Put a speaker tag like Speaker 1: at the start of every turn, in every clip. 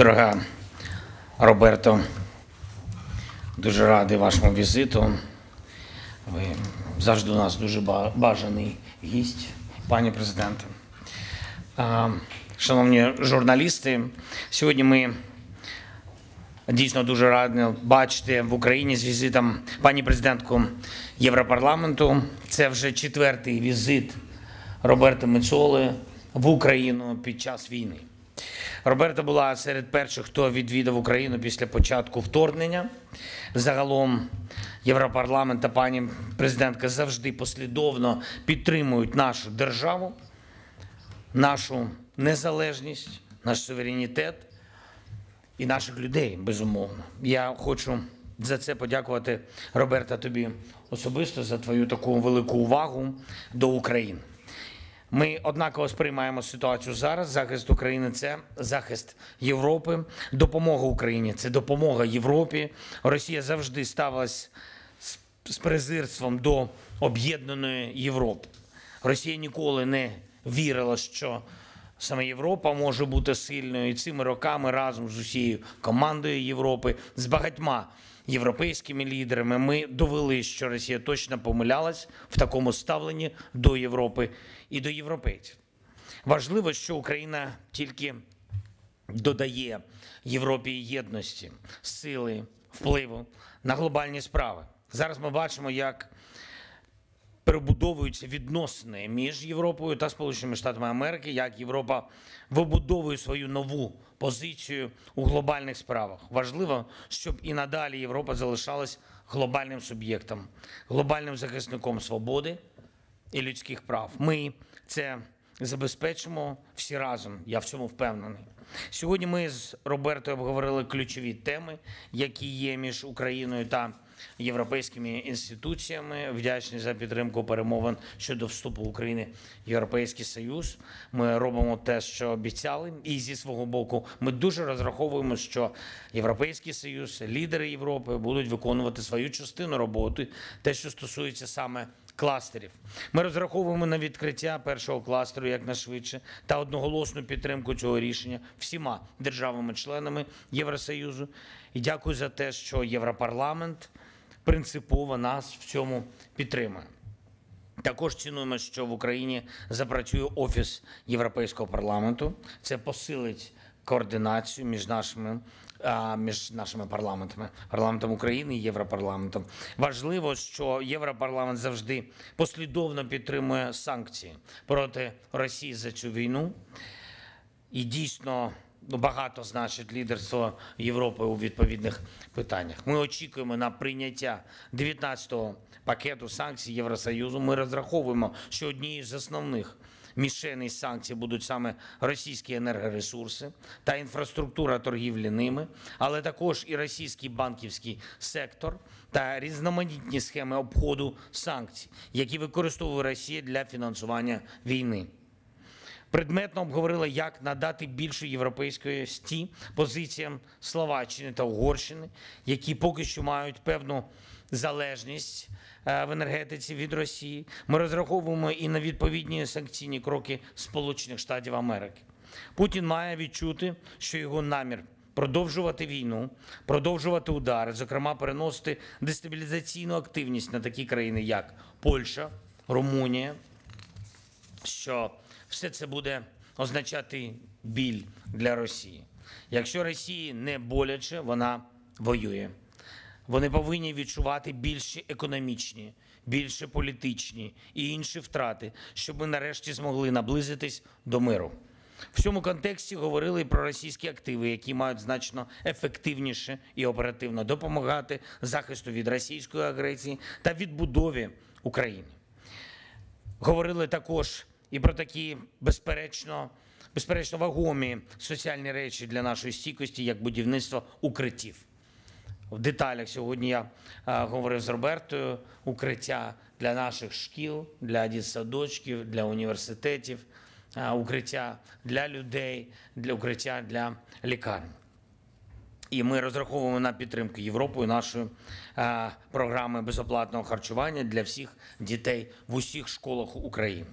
Speaker 1: Дорога Роберто, дуже радий вашому візиту. Ви завжди у нас дуже бажаний гість, пані президенте. Шановні журналісти, сьогодні ми дійсно дуже раді бачити в Україні з візитом пані президентку Європарламенту. Це вже четвертий візит Роберто Мецоли в Україну під час війни. Роберта була серед перших, хто відвідав Україну після початку вторгнення. Загалом Європарламент та пані президентка завжди послідовно підтримують нашу державу, нашу незалежність, наш суверенітет і наших людей, безумовно. Я хочу за це подякувати, Роберта, тобі особисто за твою таку велику увагу до України. Ми однаково сприймаємо ситуацію зараз. Захист України – це захист Європи. Допомога Україні – це допомога Європі. Росія завжди ставилась з презирством до об'єднаної Європи. Росія ніколи не вірила, що саме Європа може бути сильною. І цими роками разом з усією командою Європи, з багатьма європейськими лідерами ми довели, що Росія точно помилялась в такому ставленні до Європи і до європейців. Важливо, що Україна тільки додає Європі єдності, сили, впливу на глобальні справи. Зараз ми бачимо, як перебудовуються відносини між Європою та Сполученими Штатами Америки, як Європа вибудовує свою нову позицію у глобальних справах. Важливо, щоб і надалі Європа залишалась глобальним суб'єктом, глобальним захисником свободи і людських прав. Ми це забезпечимо всі разом, я в цьому впевнений. Сьогодні ми з Робертою обговорили ключові теми, які є між Україною та європейськими інституціями. Вдячні за підтримку перемовин щодо вступу України в Європейський Союз. Ми робимо те, що обіцяли. І зі свого боку ми дуже розраховуємо, що Європейський Союз, лідери Європи будуть виконувати свою частину роботи, те, що стосується саме кластерів. Ми розраховуємо на відкриття першого кластеру якнайшвидше та одноголосну підтримку цього рішення всіма державами-членами Євросоюзу. І дякую за те, що Європарламент принципово нас в цьому підтримує. Також цінуємо, що в Україні запрацює Офіс Європейського парламенту. Це посилить координацію між нашими парламентами, парламентом України і Європарламентом. Важливо, що Європарламент завжди послідовно підтримує санкції проти Росії за цю війну. І дійсно багато значить лідерство Європи у відповідних питаннях. Ми очікуємо на прийняття 19-го пакету санкцій Євросоюзу. Ми розраховуємо, що однією з основних мішеней санкцій будуть саме російські енергоресурси та інфраструктура торгівлі ними, але також і російський банківський сектор та різноманітні схеми обходу санкцій, які використовує Росія для фінансування війни. Предметно обговорили, як надати більше європейськості позиціям Словаччини та Угорщини, які поки що мають певну залежність в енергетиці від Росії. Ми розраховуємо і на відповідні санкційні кроки Сполучених Штатів Америки. Путін має відчути, що його намір продовжувати війну, продовжувати удари, зокрема переносити дестабілізаційну активність на такі країни, як Польща, Румунія, що все це буде означати біль для Росії. Якщо Росії не боляче, вона воює. Вони повинні відчувати більші економічні, більше політичні і інші втрати, щоб ми нарешті змогли наблизитись до миру. В цьому контексті говорили і про російські активи, які мають значно ефективніше і оперативно допомагати захисту від російської агресії та відбудові України. Говорили також і про такі безперечно вагомі соціальні речі для нашої стійкості, як будівництво укриттів. В деталях сьогодні я говорив з Робертою: укриття для наших шкіл, для дитсадочків, для університетів, укриття для людей, укриття для лікарень. І ми розраховуємо на підтримку Європою нашої програми безоплатного харчування для всіх дітей в усіх школах України.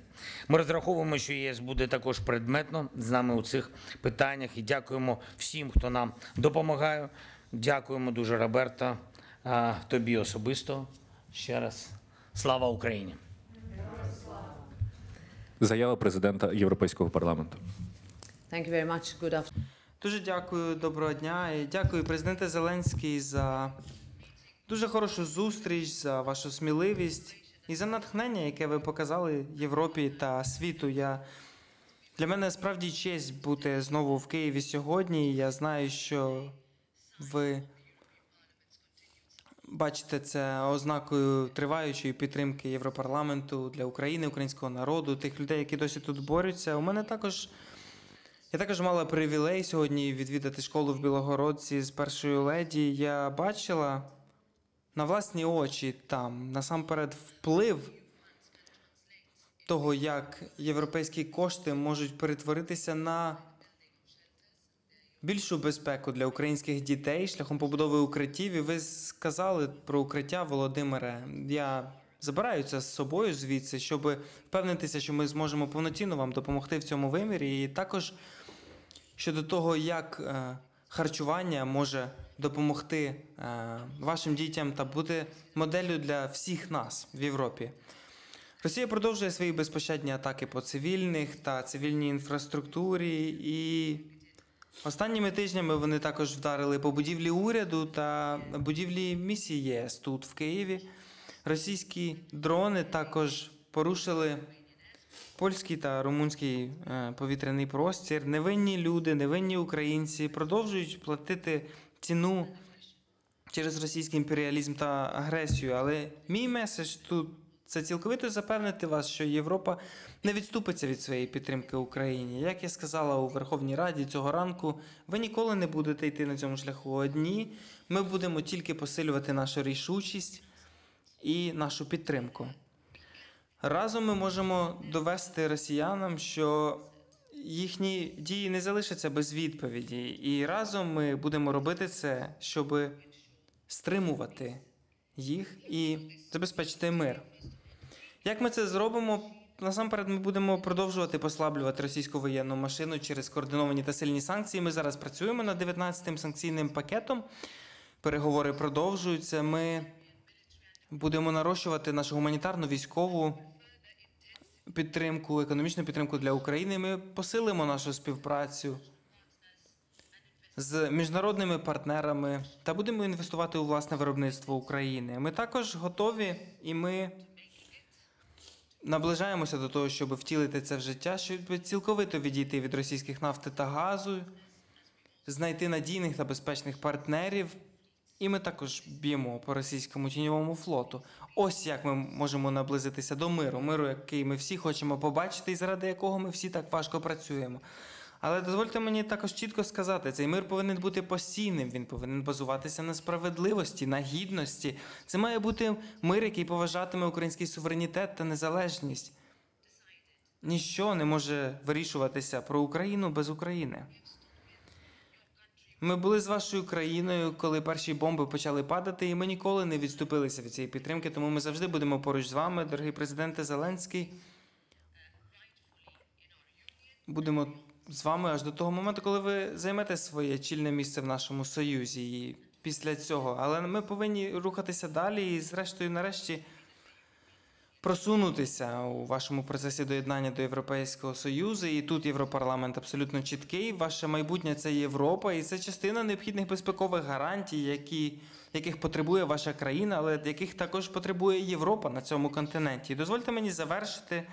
Speaker 1: Ми розраховуємо, що ЄС буде також предметно з нами у цих питаннях. І дякуємо всім, хто нам допомагає. Дякуємо дуже, Роберто, тобі особисто. Ще раз. Слава Україні!
Speaker 2: Заява президента Європейського парламенту.
Speaker 3: Thank you very much. Good afternoon.
Speaker 4: Дуже дякую, доброго дня. І дякую, президенте Зеленський, за дуже хорошу зустріч, за вашу сміливість і за натхнення, яке ви показали Європі та світу. Для мене справді честь бути знову в Києві сьогодні. Я знаю, що ви бачите це ознакою триваючої підтримки Європарламенту для України, українського народу, тих людей, які досі тут борються. Я також мала привілей сьогодні відвідати школу в Білогородці з першою леді. Я бачила на власні очі там, насамперед, вплив того, як європейські кошти можуть перетворитися на більшу безпеку для українських дітей шляхом побудови укриттів. І ви сказали про укриття, Володимире. Я забираю це з собою звідси, щоб впевнитися, що ми зможемо повноцінно вам допомогти в цьому вимірі. І також щодо того, як харчування може допомогти вашим дітям та бути моделлю для всіх нас в Європі. Росія продовжує свої безпощадні атаки по цивільних та цивільній інфраструктурі, і останніми тижнями вони також вдарили по будівлі уряду та будівлі місії ЄС тут, в Києві. Російські дрони також порушили польський та румунський повітряний простір. Невинні люди, невинні українці продовжують платити ціну через російський імперіалізм та агресію. Але мій меседж тут – це цілковито запевнити вас, що Європа не відступиться від своєї підтримки Україні. Як я сказала у Верховній Раді цього ранку, ви ніколи не будете йти на цьому шляху одні. Ми будемо тільки посилювати нашу рішучість і нашу підтримку. Разом ми можемо довести росіянам, що їхні дії не залишаться без відповіді. І разом ми будемо робити це, щоб стримувати їх і забезпечити мир. Як ми це зробимо? Насамперед, ми будемо продовжувати послаблювати російську воєнну машину через координовані та сильні санкції. Ми зараз працюємо над 19-м санкційним пакетом. Переговори продовжуються. Ми будемо нарощувати нашу гуманітарну військову підтримку, економічну підтримку для України. Ми посилимо нашу співпрацю з міжнародними партнерами та будемо інвестувати у власне виробництво України. Ми також готові і ми наближаємося до того, щоб втілити це в життя, щоб цілковито відійти від російських нафти та газу, знайти надійних та безпечних партнерів. І ми також б'ємо по російському тіньовому флоту. Ось як ми можемо наблизитися до миру, який ми всі хочемо побачити і заради якого ми всі так важко працюємо. Але дозвольте мені також чітко сказати, цей мир повинен бути постійним, він повинен базуватися на справедливості, на гідності. Це має бути мир, який поважатиме український суверенітет та незалежність. Ніщо не може вирішуватися про Україну без України. Ми були з вашою країною, коли перші бомби почали падати, і ми ніколи не відступилися від цієї підтримки, тому ми завжди будемо поруч з вами, дорогий президенте Зеленський. Будемо з вами аж до того моменту, коли ви займете своє чільне місце в нашому Союзі. І після цього. Але ми повинні рухатися далі і, зрештою, нарешті, просунутися у вашому процесі доєднання до Європейського Союзу. І тут Європарламент абсолютно чіткий. Ваше майбутнє – це Європа, і це частина необхідних безпекових гарантій, яких потребує ваша країна, але яких також потребує Європа на цьому континенті. І дозвольте мені завершити,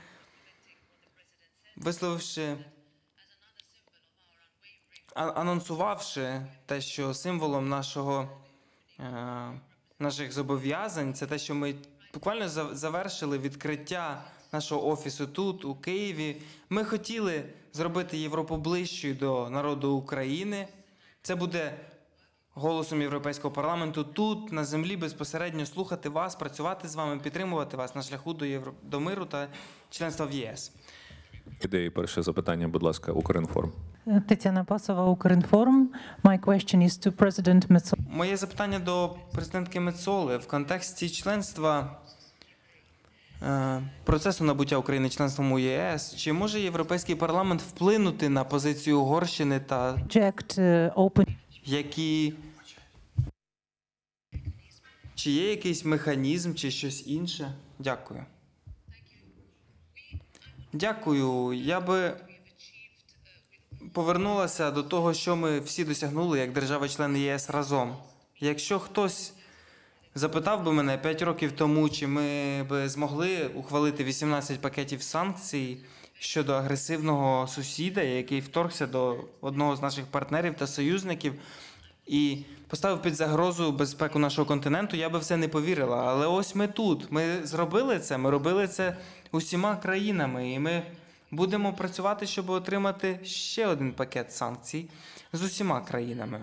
Speaker 4: анонсувавши те, що символом наших зобов'язань – це те, що ми буквально завершили відкриття нашого офісу тут, у Києві. Ми хотіли зробити Європу ближчою до народу України. Це буде голосом Європейського парламенту тут, на землі, безпосередньо слухати вас, працювати з вами, підтримувати вас на шляху до миру та членства в ЄС.
Speaker 2: Ідеї перше запитання, будь ласка, Укрінформ.
Speaker 5: Тетяна Пасова, Укрінформ. My question is to President Metsola.
Speaker 4: Моє запитання до президентки Мецоли в контексті членства процесу набуття України членством у ЄС. Чи може Європейський парламент вплинути на позицію Угорщини та
Speaker 5: Project open.
Speaker 4: Чи є якийсь механізм чи щось інше? Дякую. Дякую. Я би повернулася до того, що ми всі досягнули як держави-члени ЄС разом. Якщо хтось запитав би мене 5 років тому, чи ми би змогли ухвалити 18 пакетів санкцій щодо агресивного сусіда, який вторгся до одного з наших партнерів та союзників і поставив під загрозу безпеку нашого континенту, я би в це не повірила. Але ось ми тут. Ми зробили це, ми робили це усіма країнами, і ми будемо працювати, щоб отримати ще один пакет санкцій з усіма країнами.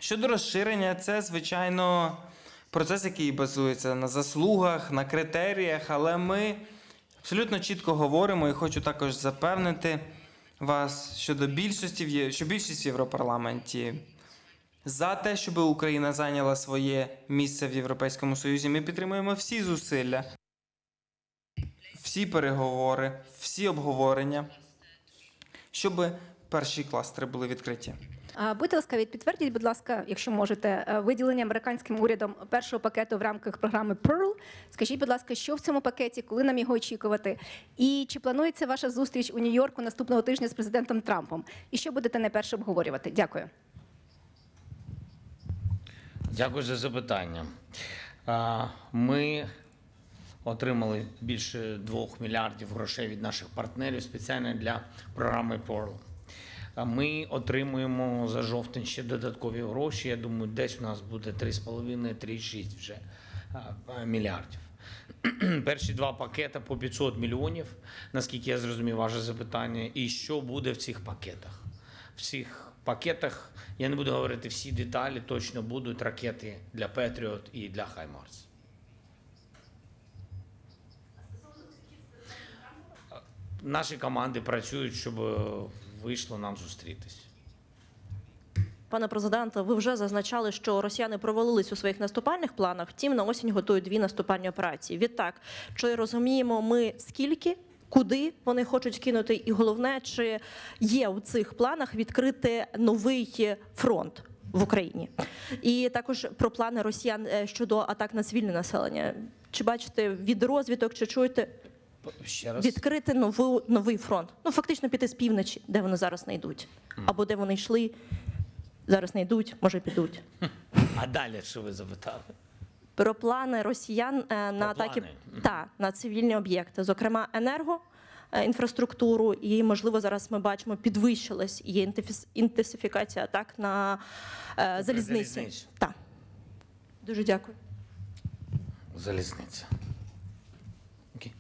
Speaker 4: Щодо розширення, це, звичайно, процес, який базується на заслугах, на критеріях, але ми абсолютно чітко говоримо, і хочу також запевнити вас щодо що більшість в Європарламенті за те, щоб Україна зайняла своє місце в Європейському Союзі. Ми підтримуємо всі зусилля, всі переговори, всі обговорення, щоб перші кластери були відкриті.
Speaker 6: Будьте ласкаві, підтвердіть, будь ласка, якщо можете, виділення американським урядом першого пакету в рамках програми Pearl. Скажіть, будь ласка, що в цьому пакеті, коли нам його очікувати? І чи планується ваша зустріч у Нью-Йорку наступного тижня з президентом Трампом? І що будете найперше обговорювати? Дякую.
Speaker 1: Дякую за запитання. Ми отримали більше 2 мільярдів грошей від наших партнерів спеціально для програми Pearl. Ми отримуємо за жовтень ще додаткові гроші. Я думаю, десь у нас буде 3,5-3,6 вже мільярдів. Перші 2 пакети по 500 мільйонів, наскільки я зрозумів ваше запитання. І що буде в цих пакетах? В цих пакетах, я не буду говорити всі деталі, точно будуть ракети для Patriot і для HIMARS. Наші команди працюють, щоб вийшло нам зустрітись.
Speaker 7: Пане президенте, ви вже зазначали, що росіяни провалились у своїх наступальних планах, втім, на осінь готують 2 наступальні операції. Відтак, чи розуміємо ми, скільки, куди вони хочуть кинути, і головне, чи є у цих планах відкрити новий фронт в Україні? І також про плани росіян щодо атак на цивільне населення. Чи бачите від розвідок, чи чуєте
Speaker 1: Ще раз.
Speaker 7: відкрити новий фронт? Ну, фактично піти з півночі, де вони зараз не йдуть. Або де вони йшли, зараз не йдуть, може підуть.
Speaker 1: А далі що ви запитали?
Speaker 7: Про плани росіян на атаки на цивільні об'єкти, зокрема енергоінфраструктуру, і, можливо, зараз ми бачимо, підвищилась є інтенсифікація атак на залізниці. Так. Дуже дякую.
Speaker 1: Залізниця. Окей.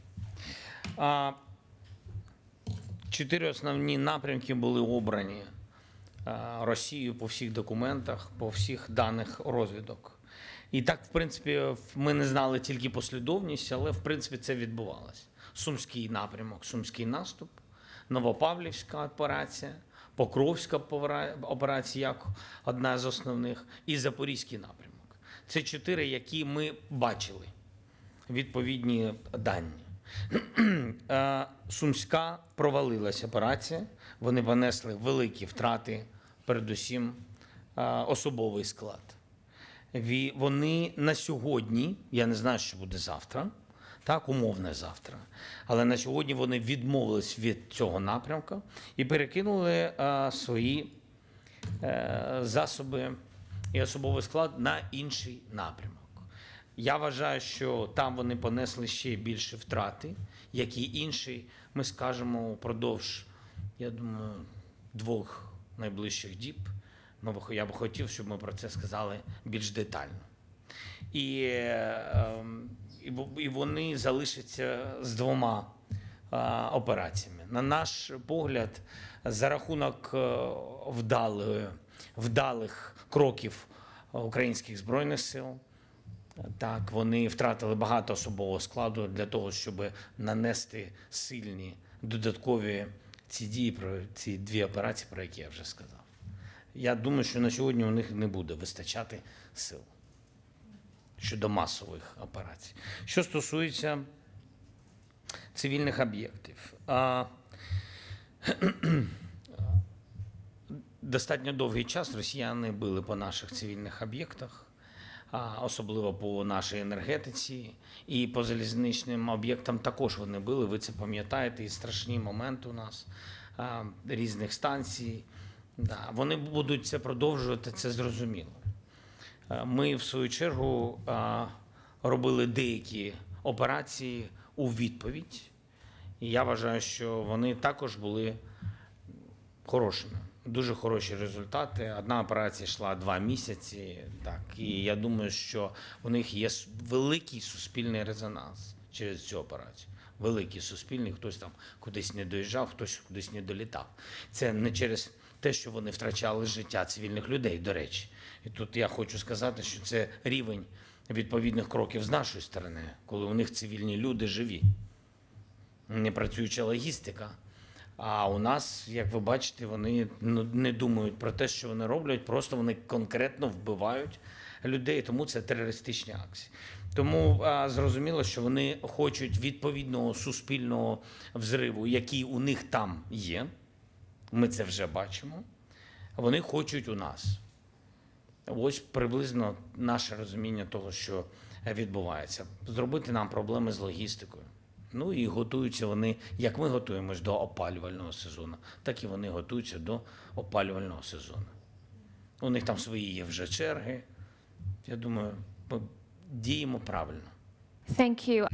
Speaker 1: 4 основні напрямки були обрані Росією по всіх документах, по всіх даних розвідок. І так, в принципі, ми не знали тільки послідовність, але, в принципі, це відбувалося. Сумський напрямок, Сумський наступ, Новопавлівська операція, Покровська операція як одна з основних, і Запорізький напрямок. Це 4, які ми бачили, відповідні дані. Сумська провалилася операція, вони понесли великі втрати, передусім особовий склад. Вони на сьогодні, я не знаю, що буде завтра, так, умовне завтра, але на сьогодні вони відмовились від цього напрямку і перекинули свої засоби і особовий склад на інший напрямок. Я вважаю, що там вони понесли ще більше втрати, як і інші, ми скажемо, упродовж, я думаю, 2 найближчих діб. Я б хотів, щоб ми про це сказали більш детально. І вони залишаться з 2 операціями. На наш погляд, за рахунок вдалих кроків українських Збройних сил, так, вони втратили багато особового складу для того, щоб нанести сильні додаткові ці дії, про ці дві операції, про які я вже сказав. Я думаю, що на сьогодні у них не буде вистачати сил щодо масових операцій. Що стосується цивільних об'єктів. Достатньо довгий час росіяни били по наших цивільних об'єктах, особливо по нашій енергетиці, і по залізничним об'єктам також вони били. Ви це пам'ятаєте, і страшні моменти у нас різних станцій. Да, вони будуть це продовжувати, це зрозуміло. Ми, в свою чергу, робили деякі операції у відповідь, і я вважаю, що вони також були хорошими. Дуже хороші результати. Одна операція йшла 2 місяці, так, і я думаю, що у них є великий суспільний резонанс через цю операцію. Великий суспільний, хтось там кудись не доїжджав, хтось кудись не долітав. Це не через те, що вони втрачали життя цивільних людей, до речі. І тут я хочу сказати, що це рівень відповідних кроків з нашої сторони, коли у них цивільні люди живі. Не працююча логістика. А у нас, як ви бачите, вони не думають про те, що вони роблять, просто вони конкретно вбивають людей, тому це терористичні акції. Тому зрозуміло, що вони хочуть відповідного суспільного взриву, який у них там є. Ми це вже бачимо. Вони хочуть у нас. Ось приблизно наше розуміння того, що відбувається. Зробити нам проблеми з логістикою. Ну і готуються вони, як ми готуємось до опалювального сезону, так і вони готуються до опалювального сезону. У них там свої є вже черги. Я думаю, ми діємо правильно.
Speaker 6: Thank you.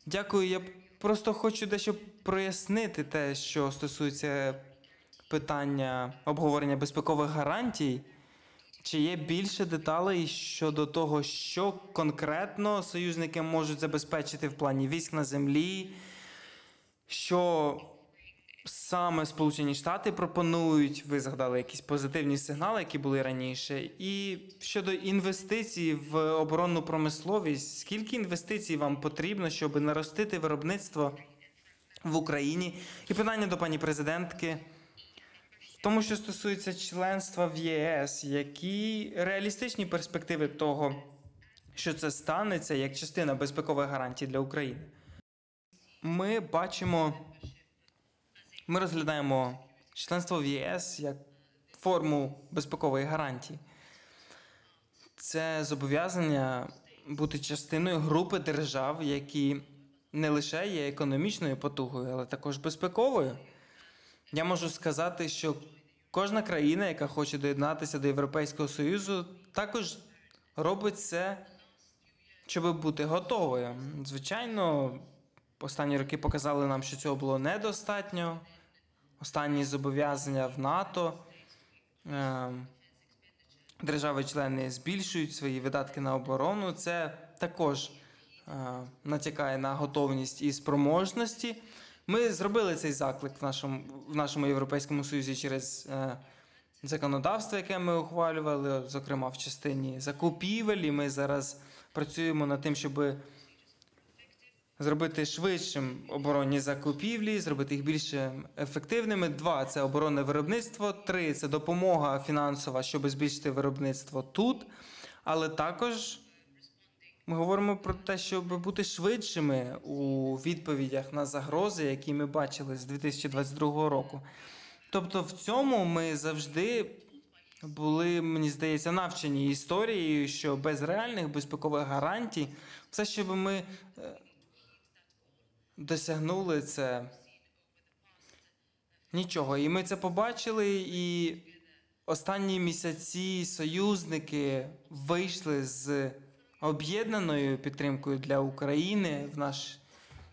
Speaker 4: Дякую. Я просто хочу дещо прояснити те, що стосується питання обговорення безпекових гарантій. Чи є більше деталей щодо того, що конкретно союзники можуть забезпечити в плані військ на землі, що саме Сполучені Штати пропонують, ви згадали якісь позитивні сигнали, які були раніше, і щодо інвестицій в оборонну промисловість, скільки інвестицій вам потрібно, щоб наростити виробництво в Україні? І питання до пані президентки. Тому, що стосується членства в ЄС, які реалістичні перспективи того, що це станеться як частина безпекових гарантій для України? Ми розглядаємо членство в ЄС як форму безпекової гарантії. Це зобов'язання бути частиною групи держав, які не лише є економічною потугою, але також безпековою. Я можу сказати, що кожна країна, яка хоче доєднатися до Європейського Союзу, також робить це, щоб бути готовою. Звичайно, останні роки показали нам, що цього було недостатньо. Останні зобов'язання в НАТО. Держави-члени збільшують свої видатки на оборону. Це також натякає на готовність і спроможності. Ми зробили цей заклик в нашому Європейському Союзі через законодавство, яке ми ухвалювали, зокрема в частині закупівель. І ми зараз працюємо над тим, щоб зробити швидшим оборонні закупівлі, зробити їх більш ефективними. 2 – це оборонне виробництво. 3 – це допомога фінансова, щоб збільшити виробництво тут. Але також ми говоримо про те, щоб бути швидшими у відповідях на загрози, які ми бачили з 2022 року. Тобто в цьому ми завжди були, мені здається, навчені історією, що без реальних безпекових гарантій, все, щоб ми досягнули, це нічого. І ми це побачили, і останні місяці союзники вийшли з об'єднаною підтримкою для України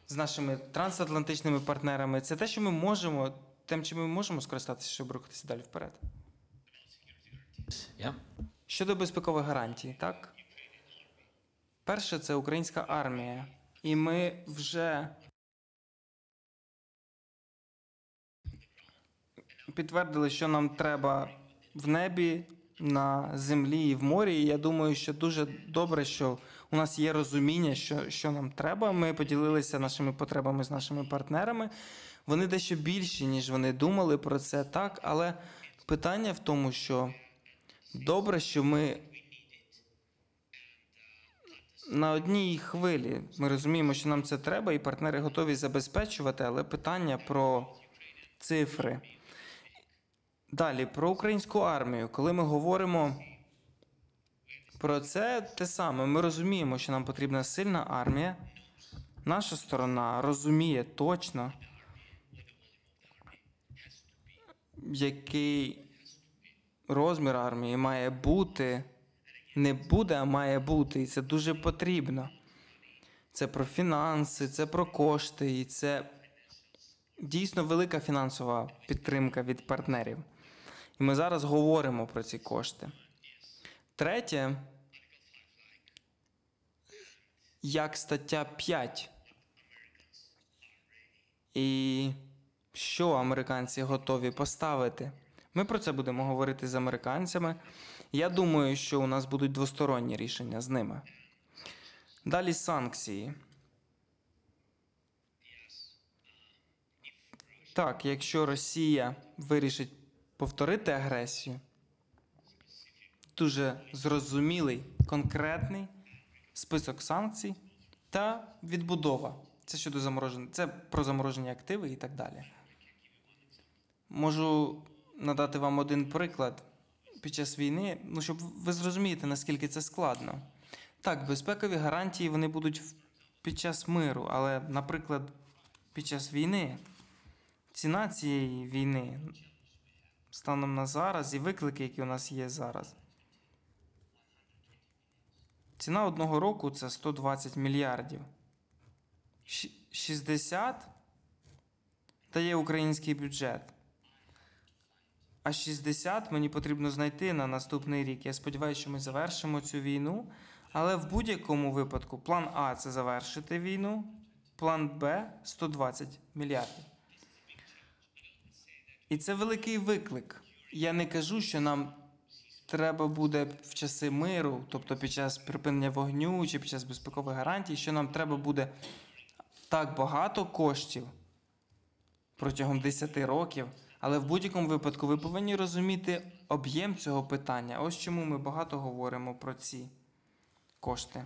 Speaker 4: з нашими трансатлантичними партнерами. Це те, що ми можемо, тим, чим ми можемо скористатися, щоб рухатися далі вперед. Щодо безпекових гарантій, так? Перше – це українська армія. І ми вже підтвердили, що нам треба в небі, на землі і в морі. І я думаю, що дуже добре, що у нас є розуміння, що нам треба. Ми поділилися нашими потребами з нашими партнерами. Вони дещо більші, ніж вони думали про це, так, але питання в тому, що добре, що ми на одній хвилі. Ми розуміємо, що нам це треба, і партнери готові забезпечувати, але питання про цифри. Далі, про українську армію. Коли ми говоримо про це, те саме. Ми розуміємо, що нам потрібна сильна армія. Наша сторона розуміє точно, який розмір армії має бути. Не буде, а має бути. І це дуже потрібно. Це про фінанси, це про кошти, і це дійсно велика фінансова підтримка від партнерів. І ми зараз говоримо про ці кошти. Третє, як стаття 5. І що американці готові поставити. Ми про це будемо говорити з американцями. Я думаю, що у нас будуть двосторонні рішення з ними. Далі санкції. Так, якщо Росія вирішить повторити агресію, дуже зрозумілий, конкретний список санкцій та відбудова. Це щодо замороження, це про заморожені активи і так далі. Можу надати вам один приклад під час війни, щоб ви зрозумієте, наскільки це складно. Так, безпекові гарантії вони будуть під час миру, але, наприклад, під час війни, ціна цієї війни станом на зараз і виклики, які у нас є зараз. Ціна одного року – це 120 мільярдів. 60 дає український бюджет. А 60 мені потрібно знайти на наступний рік. Я сподіваюся, що ми завершимо цю війну. Але в будь-якому випадку план А – це завершити війну, план Б – 120 мільярдів. І це великий виклик. Я не кажу, що нам треба буде в часи миру, тобто під час припинення вогню чи під час безпекових гарантій, що нам треба буде так багато коштів протягом 10 років, але в будь-якому випадку ви повинні розуміти об'єм цього питання. Ось чому ми багато говоримо про ці кошти.